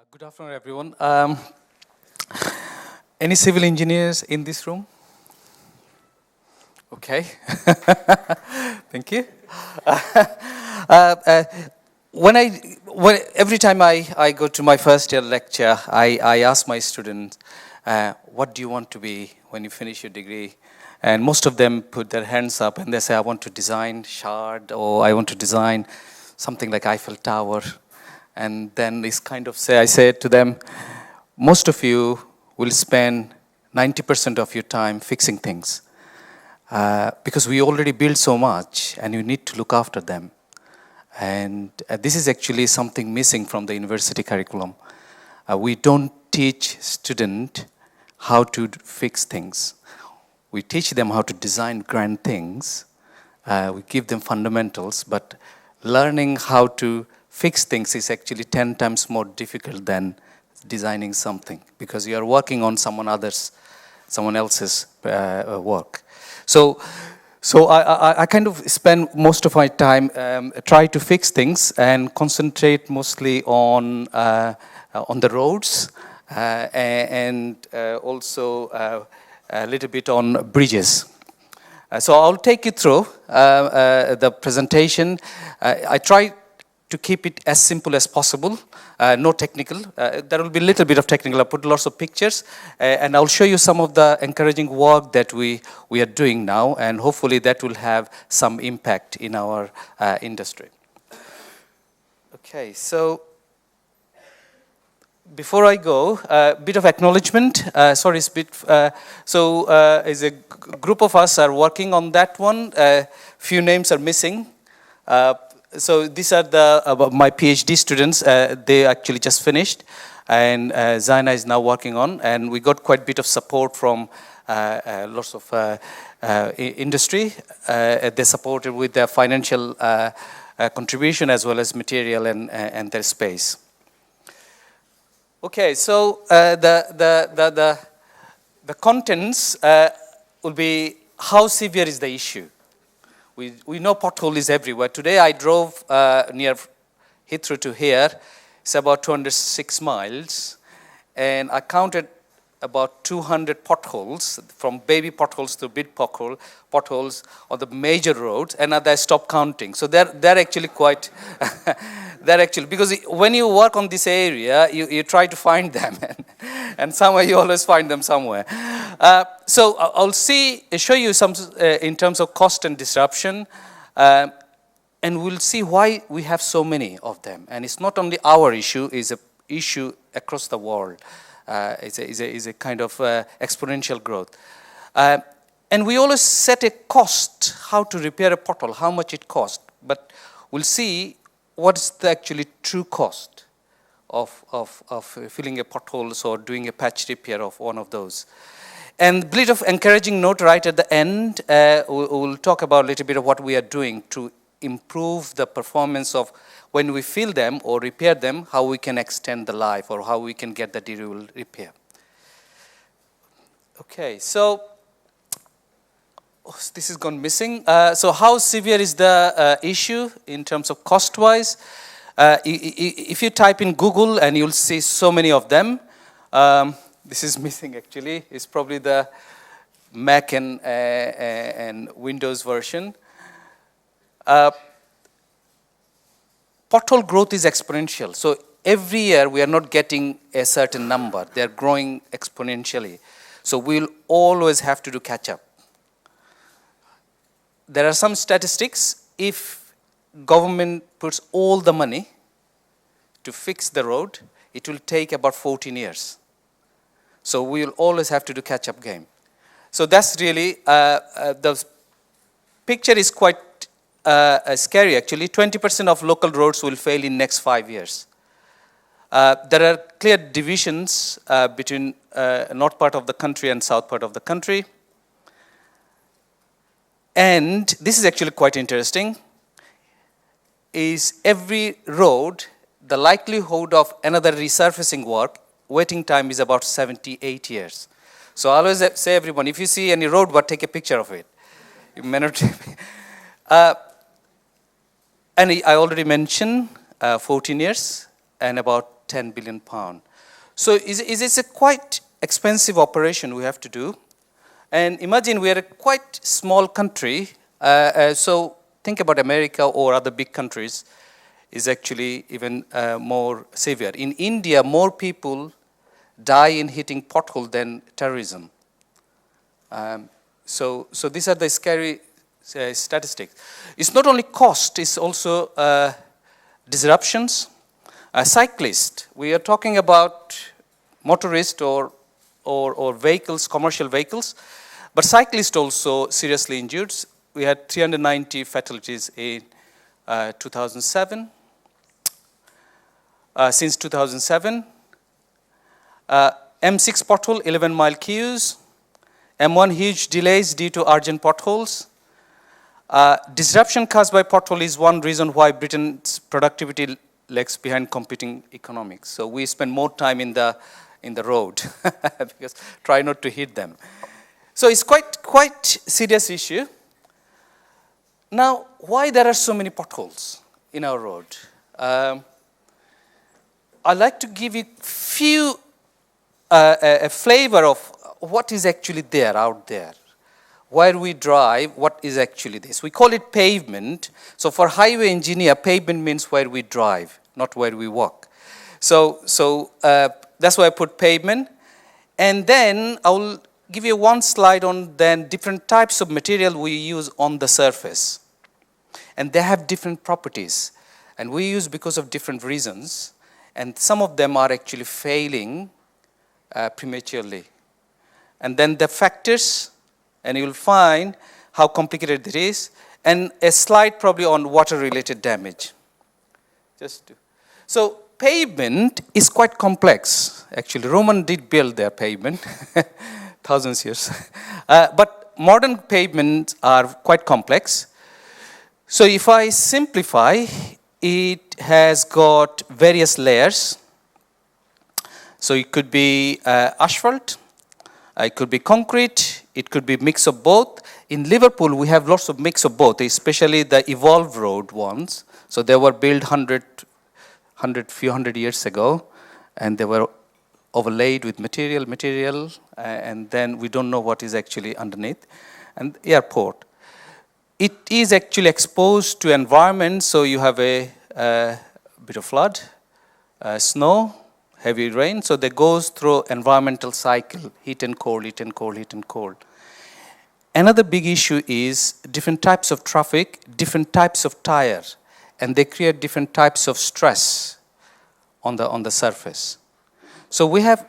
Good afternoon, everyone. Any civil engineers in this room? Okay. Thank you. Uh, uh, every time I go to my first year lecture, I ask my students, what do you want to be when you finish your degree? And most of them put their hands up and they say, I want to design Shard, or I want to design something like Eiffel Tower. And then I say to them, most of you will spend 90% of your time fixing things. Because we already build so much and you need to look after them. And this is actually something missing from the university curriculum. We don't teach students how to fix things. We teach them how to design grand things. We give them fundamentals, but learning how to fix things is actually 10 times more difficult than designing something, because you are working on someone else's work. So I kind of spend most of my time try to fix things and concentrate mostly on the roads and also a little bit on bridges. So I'll take you through the presentation. I try to keep it as simple as possible, no technical. There will be a little bit of technical. I put lots of pictures, and I'll show you some of the encouraging work that we are doing now, and hopefully that will have some impact in our industry. Okay, so before I go, a bit of acknowledgement. As a group of us are working on that one. Few names are missing. So these are my PhD students. They actually just finished, and Zaina is now working on. And we got quite a bit of support from lots of industry. They supported with their financial contribution as well as material and their space. Okay, so the contents will be how severe is the issue. We know pothole is everywhere. Today I drove near Heathrow to here. It's about 206 miles. And I counted about 200 potholes, from baby potholes to big potholes on the major roads. And I stopped counting. So they're actually quite, because when you work on this area, you try to find them. And somewhere you always find them somewhere. So I'll show you some in terms of cost and disruption, and we'll see why we have so many of them. And it's not only our issue; it's an issue across the world. It's a kind of exponential growth. And we always set a cost how to repair a pothole, how much it costs. But we'll see what's the actually true cost of filling a potholes or doing a patch repair of one of those. And a bit of encouraging note right at the end, we'll talk about a little bit of what we are doing to improve the performance of when we fill them or repair them, how we can extend the life or how we can get the durable repair. Okay, so this has gone missing. So how severe is the issue in terms of cost-wise? If you type in Google, and you'll see so many of them. This is missing actually. It's probably the Mac and Windows version. Pothole growth is exponential. So every year we are not getting a certain number. They're growing exponentially. So we'll always have to do catch up. There are some statistics. If government puts all the money to fix the road, it will take about 14 years. So we will always have to do catch-up game. So that's really, the picture is quite scary actually. 20% of local roads will fail in next 5 years. There are clear divisions between north part of the country and south part of the country. And this is actually quite interesting, is every road, the likelihood of another resurfacing work, waiting time is about 78 years. So I always say everyone, if you see any road, but take a picture of it. You may not. And I already mentioned 14 years and about 10 billion pound. So it's a quite expensive operation we have to do. And imagine we are a quite small country, so think about America or other big countries is actually even more severe. In India, more people die in hitting pothole than terrorism. So these are the scary statistics. It's not only cost, it's also disruptions. Cyclists, we are talking about motorists or vehicles, commercial vehicles, but cyclists also seriously injured. We had 390 fatalities in 2007. Since 2007, M6 pothole, 11-mile queues, M1 huge delays due to urgent potholes. Disruption caused by pothole is one reason why Britain's productivity lags behind competing economics. So we spend more time in the road because try not to hit them. So it's quite serious issue. Now, why there are so many potholes in our road? I'd like to give you a flavor of what is actually there out there. Where we drive, what is actually this? We call it pavement. So for highway engineer, pavement means where we drive, not where we walk. So that's why I put pavement. And then I'll give you one slide on then different types of material we use on the surface. And they have different properties. And we use because of different reasons. And some of them are actually failing prematurely. And then the factors, and you'll find how complicated it is. And a slide probably on water-related damage. So pavement is quite complex. Actually, Rahman did build their pavement, thousands of years. But modern pavements are quite complex. So if I simplify, it has got various layers. So it could be asphalt, it could be concrete, it could be mix of both. In Liverpool, we have lots of mix of both, especially the evolved road ones. So they were built few hundred years ago, and they were overlaid with material, and then we don't know what is actually underneath. And airport, it is actually exposed to environment, so you have a bit of flood, snow, heavy rain, so they goes through environmental cycle, heat and cold, heat and cold, heat and cold. Another big issue is different types of traffic, different types of tire, and they create different types of stress on the surface. So we have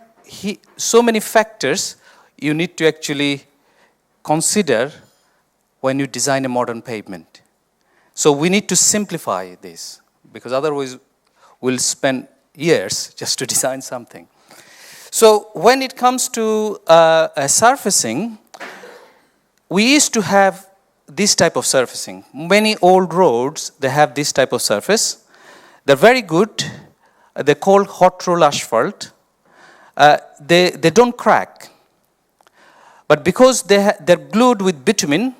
so many factors you need to actually consider when you design a modern pavement. So we need to simplify this, because otherwise we'll spend years just to design something. So when it comes to surfacing, we used to have this type of surfacing. Many old roads, they have this type of surface. They're very good. They're called hot roll asphalt. They don't crack. But because they're glued with bitumen,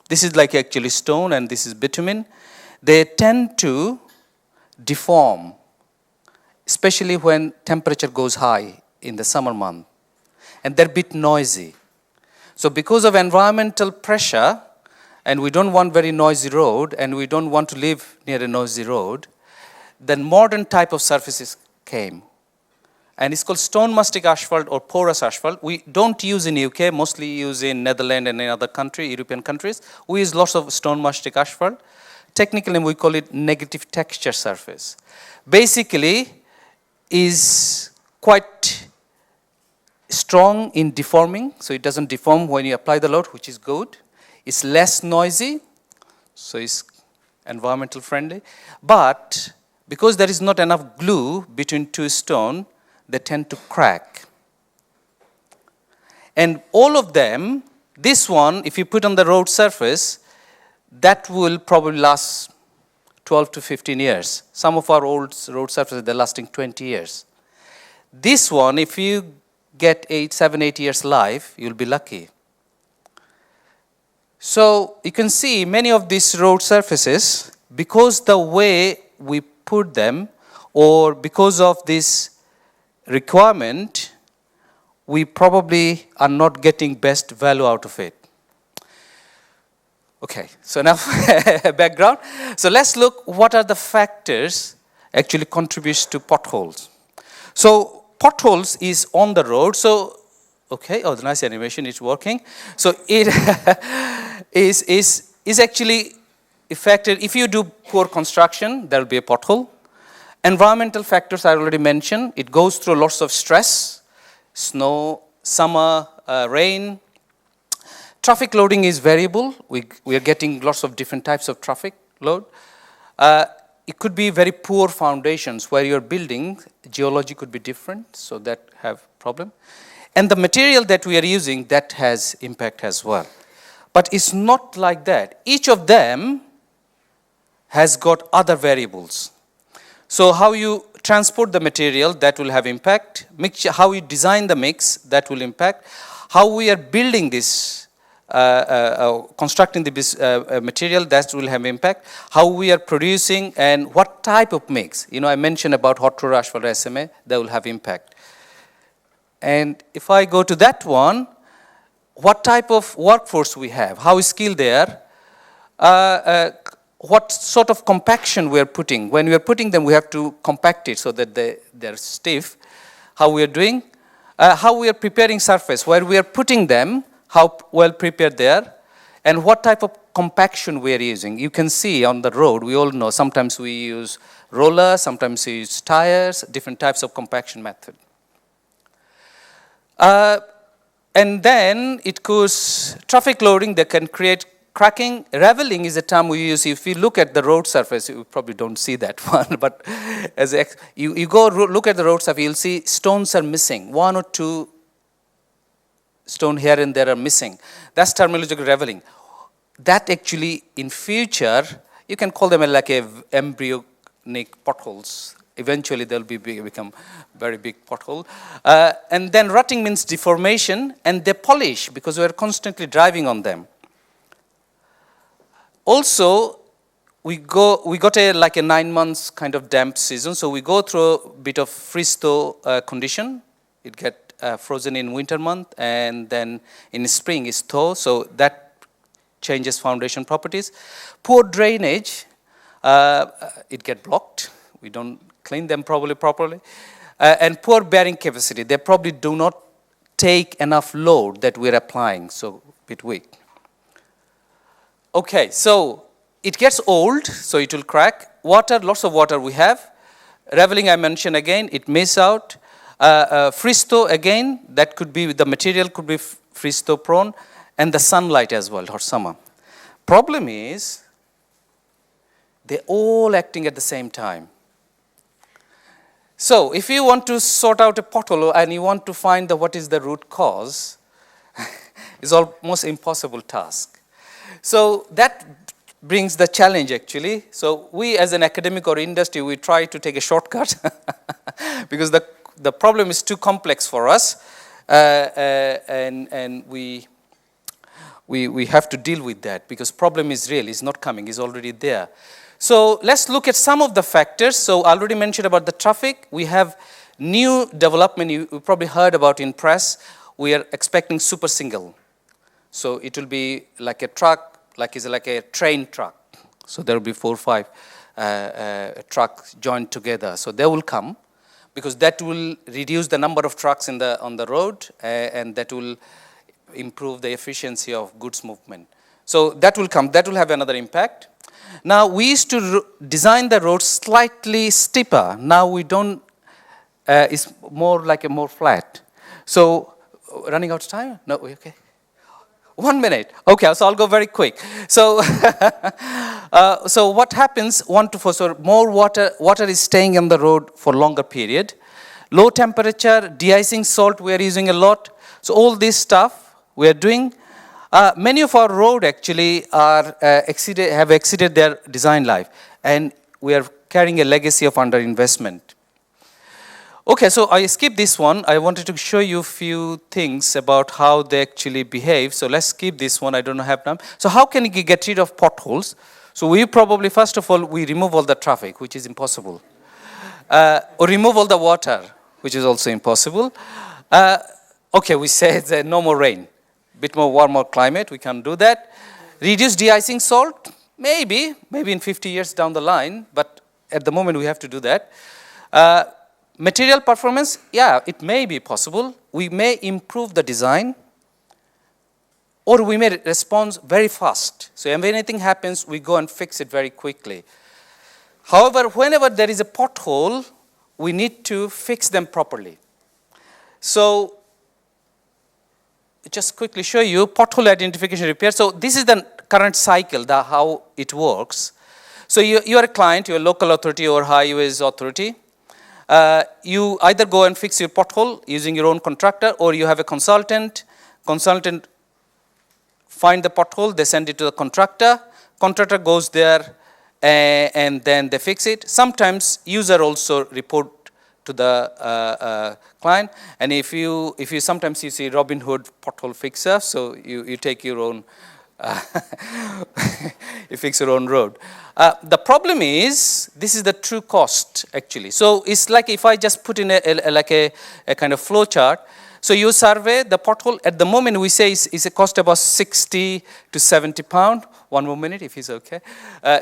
this is like actually stone and this is bitumen, they tend to deform, especially when temperature goes high in the summer month. And they're a bit noisy. So because of environmental pressure, and we don't want very noisy road, and we don't want to live near a noisy road, then modern type of surfaces came. And it's called stone mastic asphalt or porous asphalt. We don't use in UK, mostly use in Netherlands and in other countries, European countries. We use lots of stone mastic asphalt. Technically, we call it negative texture surface. Basically, is quite strong in deforming, so it doesn't deform when you apply the load, which is good. It's less noisy, so it's environmental friendly. But because there is not enough glue between two stones, they tend to crack. And all of them, this one, if you put on the road surface, that will probably last 12 to 15 years. Some of our old road surfaces, they're lasting 20 years. This one, if you get 7, 8 years life, you'll be lucky. So you can see many of these road surfaces, because the way we put them, or because of this requirement, we probably are not getting best value out of it. Okay, so now background. So let's look what are the factors actually contributes to potholes. So potholes is on the road. So okay, oh, the nice animation is working. So it is actually affected. If you do poor construction, there will be a pothole. Environmental factors I already mentioned. It goes through lots of stress, snow, summer, rain. Traffic loading is variable. We are getting lots of different types of traffic load. It could be very poor foundations where you're building. Geology could be different, so that have problem. And the material that we are using, that has impact as well. But it's not like that. Each of them has got other variables. So how you transport the material, that will have impact. Mixture, how you design the mix, that will impact. How we are building this, constructing the material, that will have impact. How we are producing and what type of mix. You know, I mentioned about hot roller asphalt SMA, that will have impact. And if I go to that one, what type of workforce we have, how skilled they are, what sort of compaction we are putting. When we are putting them, we have to compact it so that they're stiff. How we are doing, how we are preparing surface, where we are putting them, how well prepared they are, and what type of compaction we are using. You can see on the road, we all know, sometimes we use roller, sometimes we use tires, different types of compaction method. And then it goes traffic loading that can create cracking. Raveling is a term we use. If you look at the road surface, you probably don't see that one, but as you go look at the road surface, you'll see stones are missing. One or two stone here and there are missing. That's terminology of raveling. That actually, in future, you can call them like embryonic potholes. Eventually, they'll become very big pothole. And then rutting means deformation, and they polish because we're constantly driving on them. Also, we got like a 9 months kind of damp season, so we go through a bit of freeze-thaw condition. It get frozen in winter month, and then in spring is thaw, so that changes foundation properties. Poor drainage, it get blocked. We don't clean them properly. And poor bearing capacity. They probably do not take enough load that we're applying, so a bit weak. Okay, so it gets old, so it will crack. Water, lots of water we have. Raveling, I mentioned again, it misses out. Freeze-thaw, again, that could be, the material could be freeze-thaw prone, and the sunlight as well, hot summer. Problem is, they're all acting at the same time. So if you want to sort out a pothole and you want to find what is the root cause, it's almost impossible task. So that brings the challenge actually. So we as an academic or industry, we try to take a shortcut because the problem is too complex for us, and we have to deal with that because problem is real, it's not coming, it's already there. So let's look at some of the factors. So I already mentioned about the traffic. We have new development you probably heard about in press. We are expecting super single. So it will be like a truck, like a train truck. So there will be 4 or 5 trucks joined together. So they will come because that will reduce the number of trucks on the road, and that will improve the efficiency of goods movement. So that will come. That will have another impact. Now, we used to design the road slightly steeper. Now we don't, it's more like a more flat. So, running out of time? No, okay. 1 minute. Okay, so I'll go very quick. So, so what happens, 1 to 4, so more water is staying on the road for longer period. Low temperature, de-icing salt we are using a lot. So all this stuff we are doing. Many of our roads actually have exceeded their design life, and we are carrying a legacy of underinvestment. Okay, so I skipped this one. I wanted to show you a few things about how they actually behave. So let's skip this one. I don't have time. So how can you get rid of potholes? So we probably, first of all, we remove all the traffic, which is impossible. Or remove all the water, which is also impossible. Okay, we say that no more rain. Bit more warmer climate, we can do that. Reduce de-icing salt, maybe in 50 years down the line, but at the moment we have to do that. Material performance, yeah, it may be possible. We may improve the design, or we may respond very fast. So if anything happens, we go and fix it very quickly. However, whenever there is a pothole, we need to fix them properly. So just quickly show you pothole identification repair. So this is the current cycle, how it works. So you are a client, you're a local authority or highways authority. You either go and fix your pothole using your own contractor, or you have a consultant. Consultant find the pothole, they send it to the contractor. Contractor goes there and then they fix it. Sometimes user also report to the client. And if you sometimes you see Robin Hood pothole fixer, so you take your own, you fix your own road. The problem is, this is the true cost actually. So it's like if I just put in a kind of flow chart. So you survey the pothole. At the moment we say it's a cost about 60 to 70 pound. One more minute if it's okay.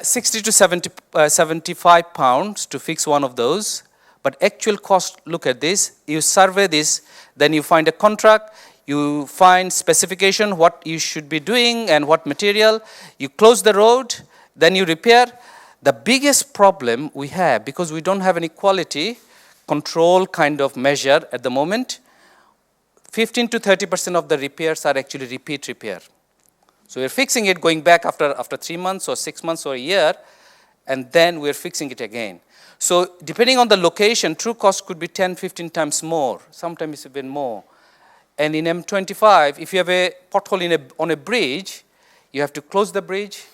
60 to 75 pounds to fix one of those. But actual cost, look at this. You survey this, then you find a contract. You find specification, what you should be doing and what material. You close the road, then you repair. The biggest problem we have, because we don't have any quality control kind of measure at the moment, 15 to 30% of the repairs are actually repeat repair. So we're fixing it, going back after 3 months or 6 months or a year, and then we're fixing it again. So depending on the location, true cost could be 10, 15 times more. Sometimes it's even more. And in M25, if you have a pothole on a bridge, you have to close the bridge,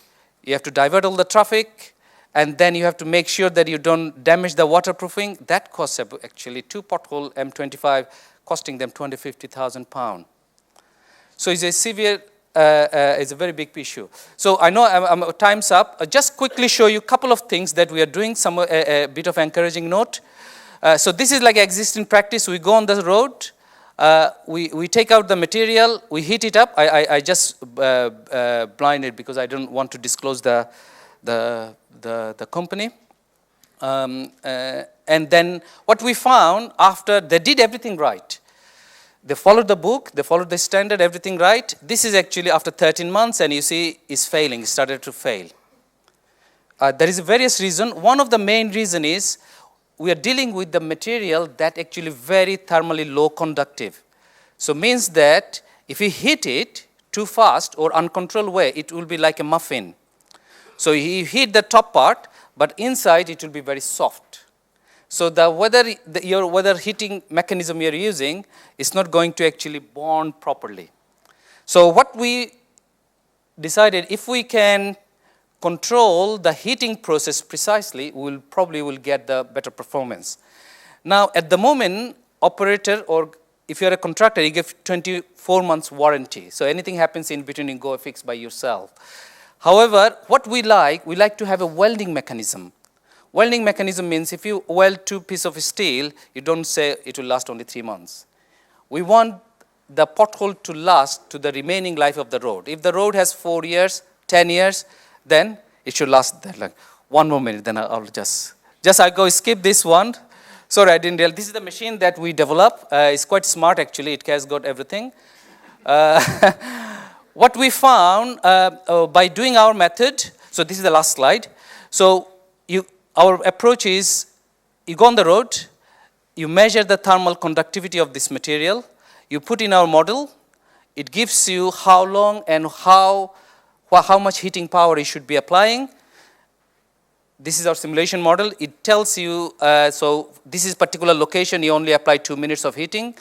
you have to divert all the traffic, and then you have to make sure that you don't damage the waterproofing. That costs actually 2 pothole M25, costing them 250,000 pounds. So it's a severe, it's a very big issue. So I know time's up. I'll just quickly show you a couple of things that we are doing, a bit of encouraging note. So this is like existing practice. We go on the road, we take out the material, we heat it up. I just blinded because I don't want to disclose the company. And then what we found after they did everything right. They followed the book, they followed the standard, everything right. This is actually after 13 months, and you see it's failing, it started to fail. There is various reasons. One of the main reasons is we are dealing with the material that actually very thermally low conductive. So means that if you heat it too fast or uncontrolled way, it will be like a muffin. So you heat the top part, but inside it will be very soft. So your weather heating mechanism you're using is not going to actually bond properly. So what we decided, if we can control the heating process precisely, we'll probably get the better performance. Now, at the moment, operator, or if you're a contractor, you give 24 months warranty. So anything happens in between, you go fix by yourself. However, what we like to have a welding mechanism. Welding mechanism means if you weld 2 pieces of steel, you don't say it will last only 3 months. We want the pothole to last to the remaining life of the road. If the road has 4 years, 10 years, then it should last that long. One more minute, then I'll just I go skip this one. Sorry, I didn't realize. This is the machine that we developed. It's quite smart actually. It has got everything. What we found by doing our method, so this is the last slide. So our approach is, you go on the road, you measure the thermal conductivity of this material, you put in our model, it gives you how long and how much heating power you should be applying. This is our simulation model. It tells you, so this is particular location, you only apply 2 minutes of heating,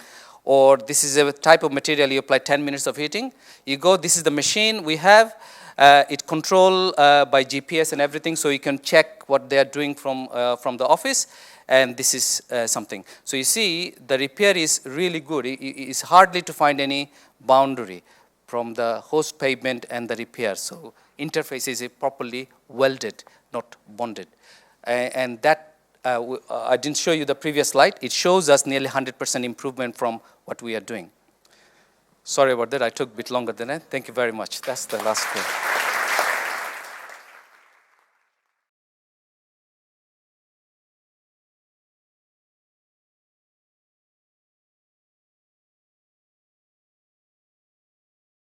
or this is a type of material, you apply 10 minutes of heating. You go, this is the machine we have. It controlled by GPS and everything, so you can check what they are doing from the office, and this is something. So you see, the repair is really good. It's hardly to find any boundary from the host pavement and the repair. So interface is properly welded, not bonded. And that I didn't show you the previous slide. It shows us nearly 100% improvement from what we are doing. Sorry about that. I took a bit longer than that. Thank you very much. That's the last one.